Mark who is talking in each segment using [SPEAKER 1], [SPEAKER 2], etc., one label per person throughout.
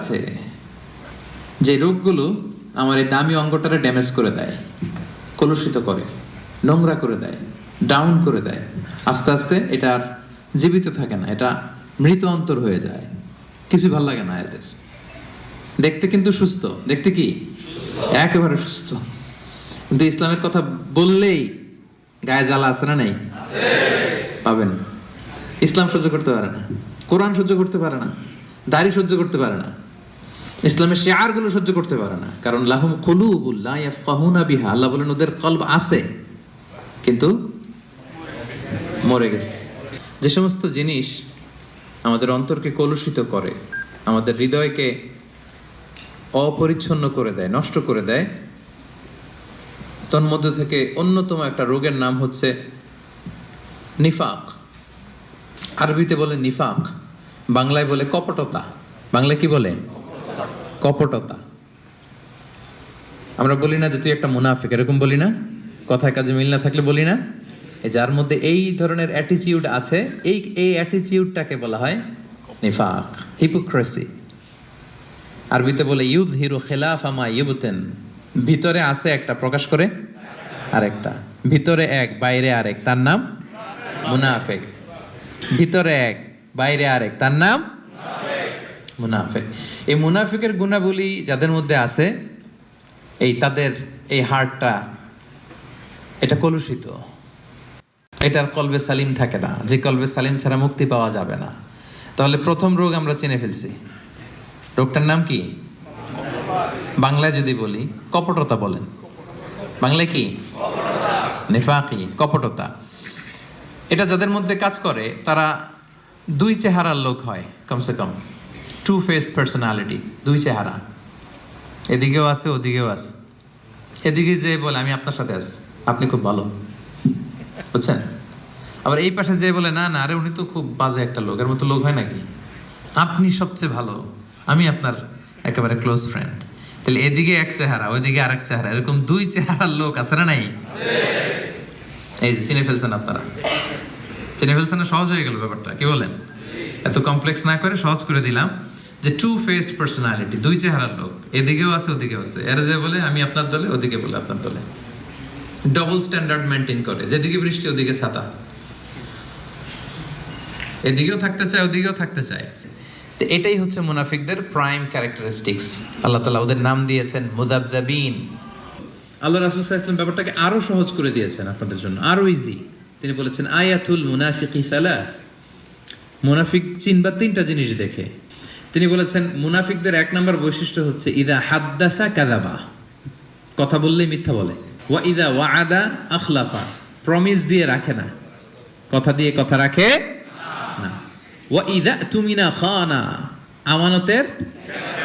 [SPEAKER 1] আছে যে রোগগুলো আমার এই দামি অঙ্গটারে ড্যামেজ করে দেয়, কলুষিত করে, নোংরা করে দেয়, ডাউন করে দেয়। আস্তে আস্তে এটা আর জীবিত থাকে না, এটা মৃত অন্তর হয়ে যায়। কিছু ভাল লাগে না এদের। দেখতে কিন্তু সুস্থ, দেখতে কি একেবারে সুস্থ, কিন্তু ইসলামের কথা বললেই গায়ে জ্বালা আছে না? নেই? পাবেন। ইসলাম সহ্য করতে পারে না, কোরআন সহ্য করতে পারে না, দাড়ি সহ্য করতে পারে না, ইসলামের শিআর গুলো সহ্য করতে পারে না। কারণ লাহুম কুলুবুল লা ইয়াফকাহুনা বিহা, আল্লাহ বলেন ওদের কলব আছে কিন্তু মরে গেছে। যে সমস্ত জিনিস আমাদের অন্তরকে কলুষিত করে, আমাদের হৃদয়কে অপরিচ্ছন্ন করে দেয়, নষ্ট করে দেয়, তন্মধ্য থেকে অন্যতম একটা রোগের নাম হচ্ছে নিফাক। আরবিতে বলে নিফাক, বাংলায় বলে কপটতা। বাংলায় কি বলে? কপটতা। আমরা বলি না যে তুই একটা মুনাফিক, এরকম বলি না? কথায় কাজে মিল না থাকলে বলি না? যার মধ্যে এই ধরনের অ্যাটিটিউড আছে, এই অ্যাটিটিউডটাকে বলা হয় নিফাক, হিপোক্রেসি। আরবিতে বলে ইউযহিরু খিলাফা মা ইউবতিন, ভিতরে আছে একটা, প্রকাশ করে আরেকটা। ভিতরে এক, বাইরে আরেক, তার নাম মুনাফিক। ভিতরে এক, বাইরে আরেক, তার নাম মুনাফিক। এই মুনাফিকের গুণাবলী যাদের মধ্যে আছে, তাদের এই হার্টটা এটা কলুষিত, এটার কলবে সালিম থাকে না। যে কলবে সালিম ছাড়া মুক্তি পাওয়া যাবে না। তাহলে প্রথম রোগ আমরা চিনে ফেলছি। রোগটার নাম কি? বাংলায় যদি বলি কপটতা বলেন। বাংলায় কি? নিফাকি, কপটতা। এটা যাদের মধ্যে কাজ করে তারা দুই চেহারার লোক হয়, কমসে কম টু ফেসড পার্সোনালিটি, দুই চেহারা, এদিকেও আছে ওদিকেও আছে। এদিকে যে বলে আমি আপনার সাথে আছি, আপনি খুব ভালো, বুঝছেন? আবার এই পাশে যে বলে না না, আরে উনি তো খুব বাজে একটা লোক, এর মতো লোক হয় নাকি? আপনি সবচেয়ে ভালো, আমি আপনার একেবারে ক্লোজ ফ্রেন্ড। তাহলে এদিকে এক চেহারা, ওইদিকে আরেক চেহারা, এরকম দুই চেহারার লোক আছে না? নাই? এই যে চিনে ফেলছেন আপনারা, চিনে ফেলছেন না? সহজ হয়ে গেল ব্যাপারটা, কি বলেন? এত কমপ্লেক্স না করে সহজ করে দিলাম যে টু ফেসড পার্সোনালিটি, দুই চেহারার লোক, এদিকেও আছে ওদিকেও আছে। এর যে বলে আমি আপনার দলে, ওদিকে বলে আপনার দলে। ডবল স্ট্যান্ডার্ড মেনটেন করে, যেদিকে বৃষ্টি ওদিকে ছাতা, এদিকেও থাকতে চায় ওদিকেও থাকতে চায়। তো এটাই হচ্ছে মুনাফিকদের প্রাইম ক্যারেক্টারিস্টিক্স। আল্লাহ তাআলা ওদের নাম দিয়েছেন মুযাবযাবিন। আল্লাহ রাসূল সাল্লাল্লাহু আলাইহি ওয়াসাল্লাম ব্যাপারটাকে আরো সহজ করে দিয়েছেন আপনাদের জন্য, আরো ইজি। তিনি বলেছেন আয়াতুল মুনাফিকি সালাস, মুনাফিক চিনবা তিনটা জিনিস দেখে। তিনি বলেছেন মুনাফিকদের এক নম্বর বৈশিষ্ট্য হচ্ছে ইদা হাদ্দাসা কাযাবা, কথা বললেই মিথ্যা বলে। ওয়া ইদা ওয়াআদা আখলাফা, প্রমিস দিয়ে রাখে না, কথা দিয়ে কথা রাখে না। ওয়া ইদা তুমিনা খানা, আমানতের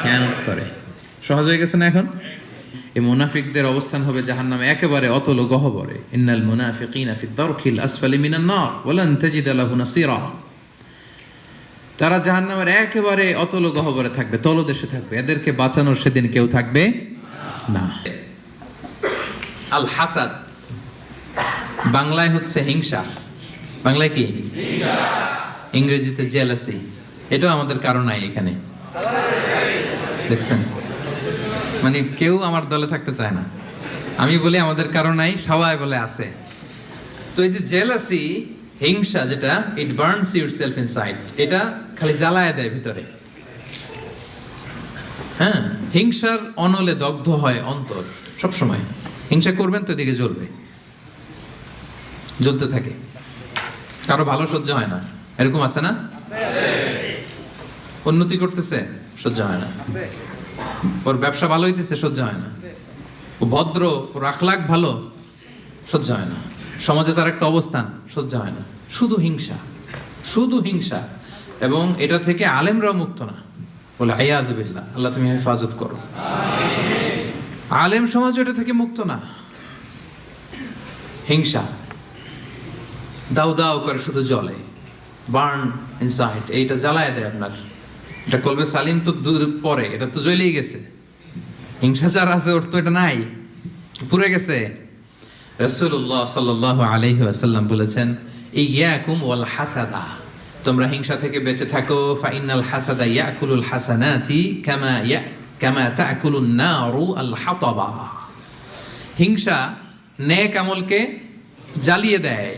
[SPEAKER 1] খেয়ানত করে। সহজ হয়ে গেছে না এখন? এই মুনাফিকদের অবস্থান হবে জাহান্নামে একেবারে অতল গহ্বরে। ইন্নাল মুনাফিকিনা ফি দারকিল আসফালি মিনান নার ওয়া লান তাজিদা লাহু নাসীরা। তারা জাহান্নামের একেবারে অতল গহ্বরে থাকবে, তলদেশে থাকবে, এদেরকে বাঁচানোর সেদিন কেউ থাকবে না। আল হাসাদ বাংলায় হচ্ছে হিংসা। বাংলায় কি? ইংরেজিতে জেলাসি। এটাও আমাদের কারণ নাই এখানে, দেখছেন? মানে কেউ আমার দলে থাকতে চায় না। আমি বলি আমাদের কারণ নাই, সবাই বলে আছে। তো এই যে জেলাসি, হিংসা, যেটা ইট বার্নস ইউরসেলফ ইনসাইড, এটা খালি জ্বালায় দেয় ভিতরে। হ্যাঁ, হিংসার অনলে দগ্ধ হয় অন্তর সব সময়। হিংসা করবেন তো এদিকে জ্বলবে, জ্বলতে থাকে। কারো ভালো সহ্য হয় না, এরকম আছে না? উন্নতি করতেছে সহ্য হয় না, ওর ব্যবসা ভালো হইতেছে সহ্য হয় না, ও ভদ্র, ওর আখলাক ভালো, সহ্য হয় না, সমাজে তার একটা অবস্থান, সহ্য হয় না। শুধু হিংসা, শুধু হিংসা। এবং এটা থেকে আলেমরাও মুক্ত না, বলে আইয়াযু বিল্লাহ, আল্লাহ তুমি হেফাজত করো। আলেম সমাজ এটা থেকে মুক্ত না। হিংসা দাউ দাউ করে শুধু জ্বলে, বার্ন ইনসাইড, এইটা জ্বালায় দেয় আপনার। এটা কলবে সালিম তো দূর পরে, এটা তো জ্বলেই গেছে। হিংসাচার আছে, ওর তো এটা নাই, পুড়ে গেছে। রাসূলুল্লাহ সাল্লাল্লাহু আলাইহি ওয়াসাল্লাম বলেছেন ইয়াকুম ওয়াল হাসাদা, তোমরা হিংসা থেকে বেঁচে থাকো। ফাইনাল হাসাদা ইয়াকুলুল হাসানাতি কামা তাকুলুন নারু আল হাতাবা। হিংসা নেক আমলকে জ্বালিয়ে দেয়,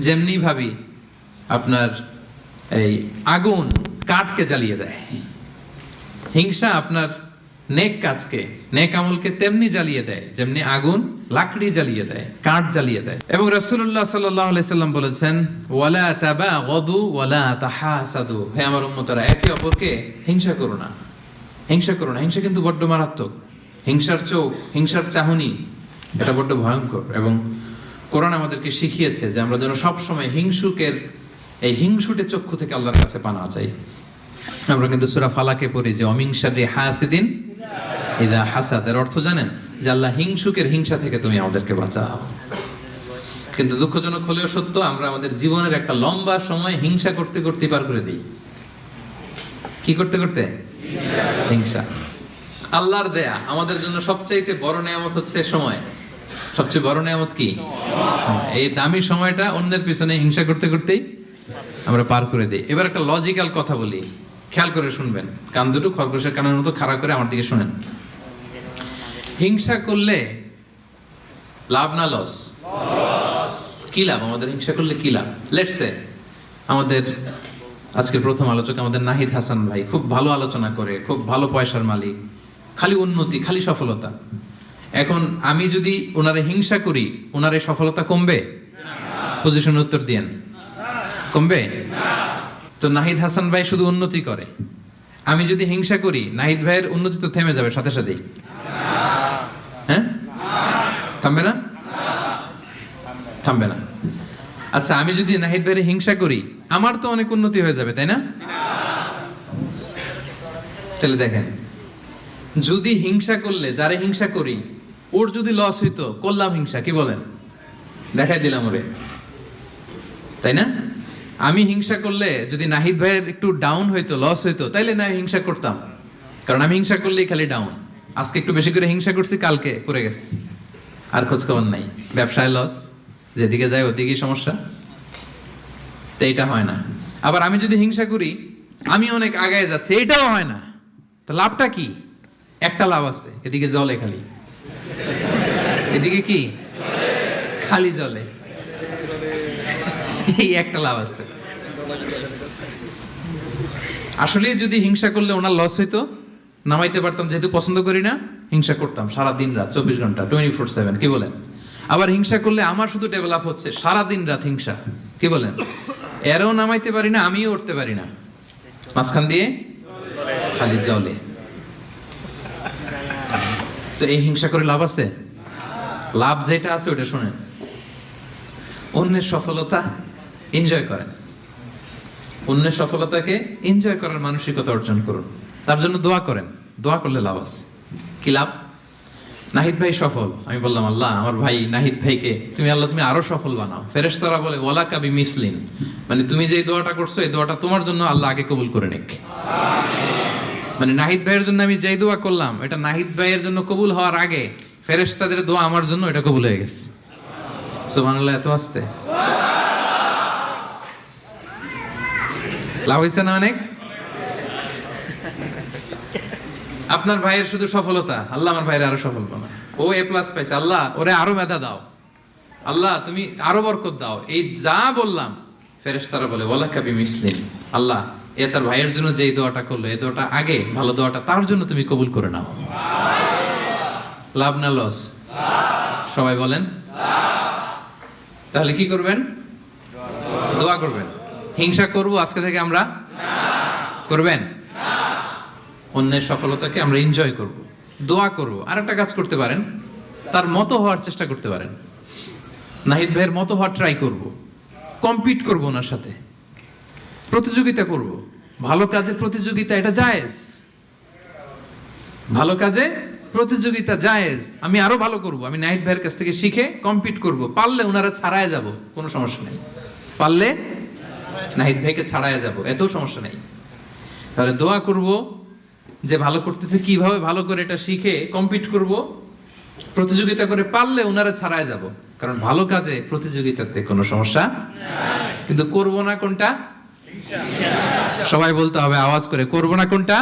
[SPEAKER 1] যেমনি ভাবি আপনার এই আগুন কাঠকে জ্বালিয়ে দেয়। হিংসা আপনার নেক কাজকে, নেক আমলকে তেমনি জ্বালিয়ে দেয় যেমনি আগুন লাকড়ি জ্বালিয়ে দেয়, কাঠ জ্বালিয়ে দেয়। এবং রাসূলুল্লাহ সাল্লাল্লাহু আলাইহি সাল্লাম বলেছেন, ওয়ালা তাবাগাদু ওয়ালা তাহাসাদু। হে আমার উম্মতরা, একে অপরকে হিংসা করো না, হিংসা করো না। হিংসা কিন্তু বড্ড মারাত্মক। হিংসার চোখ, হিংসার চাহনি, এটা বড্ড ভয়ঙ্কর। এবং কোরআন আমাদেরকে শিখিয়েছে যে আমরা যেন সবসময় হিংসুকের এই হিংসুটে চক্ষু থেকে আল্লাহর কাছে পানা চাই। আমরা কিন্তু সূরা ফালাকে পড়ি যে অমিন শাররি হাসিদিন ইযা হাসাদ। এর অর্থ জানেন? যে আল্লাহ হিংসুকের হিংসা থেকে তুমি আমাদেরকে বাঁচাও। কিন্তু দুঃখজনক হলেও সত্য, আমরা আমাদের জীবনের একটা লম্বা সময় হিংসা করতে করতে পার করে দিই। কি করতে করতে? হিংসা। আল্লাহর দেয়া আমাদের জন্য সবচাইতে বড় নেয়ামত হচ্ছে সময়। সবচেয়ে বড় নেয়ামত কি? এই দামি সময়টা অন্যের পিছনে হিংসা করতে করতেই আমরা পার করে দিই। এবার একটা লজিক্যাল কথা বলি, খেয়াল করে শুনবেন। কান দুটো খরগোশের কানের মতো খাড়া করে আমার দিকে শুনেন। হিংসা করলে লাভ না লস? কি লাভ আমাদের হিংসা করলে? কি লাভ? লেটস সে আমাদের আজকের প্রথম আলোচক আমাদের নাহিদ হাসান ভাই খুব ভালো আলোচনা করে, খুব ভালো পয়সার মালিক, খালি উন্নতি, খালি সফলতা। এখন আমি যদি ওনারে হিংসা করি, ওনার এই সফলতা কমবে? পজিশন উত্তর দিয়েন, কমবে? তো নাহিদ হাসান ভাই শুধু উন্নতি করে, আমি যদি হিংসা করি নাহিদ ভাইয়ের উন্নতি তো থেমে যাবে সাথে সাথেই। হ্যাঁ, থামবে না? থামবে না। আচ্ছা, আমি যদি নাহিদ ভাইয়ের হিংসা করি আমার তো অনেক উন্নতি হয়ে যাবে, তাই না? তাহলে দেখেন, যদি হিংসা করলে, যারে হিংসা করি ওর যদি লস হইতো, করলাম হিংসা, কি বলেন? দেখাই দিলাম ওরে, তাই না? আমি হিংসা করলে যদি নাহিদ ভাইয়ের একটু ডাউন হইতো, লস হইতো, তাইলে না হিংসা করতাম, কারণ আমি হিংসা করলেই খালি ডাউন। আজকে একটু বেশি করে হিংসা করছি, কালকে পড়ে গেছে, আর খোঁজ খবর নাই, ব্যবসায় লস, যেদিকে যায় ওদিকেই সমস্যা। তো এইটা হয় না। আবার আমি যদি হিংসা করি আমি অনেক আগায় যাচ্ছি, এটাও হয় না। তো লাভটা কি? একটা লাভ আছে, এদিকে জলে খালি, এদিকে কি খালি জলে, এই একটা লাভ আছে। আসলে যদি হিংসা করলে ওনার লস হইতো, নামাইতে পারতাম, যেহেতু পছন্দ করি না, হিংসা করতাম সারা দিন রাত, 24 ঘন্টা, 24/7, কি বলেন? আবার হিংসা করলে আমার শুধু ডেভেলপ হচ্ছে, সারা দিন রাত হিংসা, কি বলেন? এরও নামাইতে পারি না, আমিও উঠতে পারি না, মাঝখান দিয়ে খালি জলে। তো এই হিংসা করে লাভ আছে? লাভ যেটা আছে ওটা শোনেন, অন্যের সফলতা এনজয় করেন, অন্যের সফলতাকে এনজয় করার মানসিকতা অর্জন করুন, তার জন্য দোয়া করেন। দোয়া করলে লাভ আছে। কি লাভ? নাহিদ ভাই সফল, আমি বললাম আল্লাহ আমার ভাই নাহিদ ভাইকে তুমি, আল্লাহ তুমি আরো সফল বানাও। ফেরেশতারা বলে ওয়ালা কাবি মিসলিন, মানে তুমি যে দোয়াটা করছো এই দোয়াটা তোমার জন্য আল্লাহ আগে কবুল করে নিক। মানে নাহিদ ভাইয়ের জন্য আমি যেই দোয়া করলাম এটা নাহিদ ভাইয়ের জন্য কবুল হওয়ার আগে ফেরেশতাদের দোয়া আমার জন্য এটা কবুল হয়ে গেছে। সুবহানাল্লাহ, এত আস্তে লাভ হয়েছে না অনেক? আপনার ভাইয়ের শুধু সফলতা, আল্লাহ আমার ভাইয়ের আরো সফল বানাও। ও A+ পাইছে, আল্লাহ ওরে আরো মেধা দাও, আল্লাহ তুমি আরো বরকত দাও। এই যা বললাম ফেরেশতারা বলে ওয়ালা কাবি মিসলিন, আল্লাহ এ তার ভাইয়ের জন্য যে দোয়াটা করলো এই দোয়াটা আগে, ভালো দোয়াটা তার জন্য তুমি কবুল করে নাও। লাভ না লস? সবাই বলেন। তাহলে কি করবেন? দোয়া করবেন। হিংসা করব আজকে থেকে আমরা? করবেন? অন্যের সফলতাকে আমরা এনজয় করব, দোয়া করব। আর একটা কাজ করতে পারেন, তার মতো হওয়ার চেষ্টা করতে পারেন। নাহিদ ভাইয়ের মতো হওয়ার ট্রাই করব, কম্পিট করব, ওনার সাথে প্রতিযোগিতা করব। ভালো কাজে প্রতিযোগিতা, এটা জায়েজ। ভালো কাজে প্রতিযোগিতা জায়েজ। আমি আরো ভালো করব, আমি নাহিদ ভাইয়ের কাছ থেকে শিখে কম্পিট করব। পারলে ওনারা ছাড়ায় যাব, কোনো সমস্যা নেই। পারলে নাহিদ ভাইকে ছাড়ায় যাব, এত সমস্যা নেই। তাহলে দোয়া করব যে ভালো করতেছে কিভাবে ভালো করে এটা শিখে কম্পিট করব, প্রতিযোগিতা করে পারলে ওনারা ছাড়ায় যাব। কারণ ভালো কাজে প্রতিযোগিতাতে কোনো সমস্যা নাই, কিন্তু করব না কোনটা? সবাই বলতে হবে আওয়াজ করে, করব না কোনটা?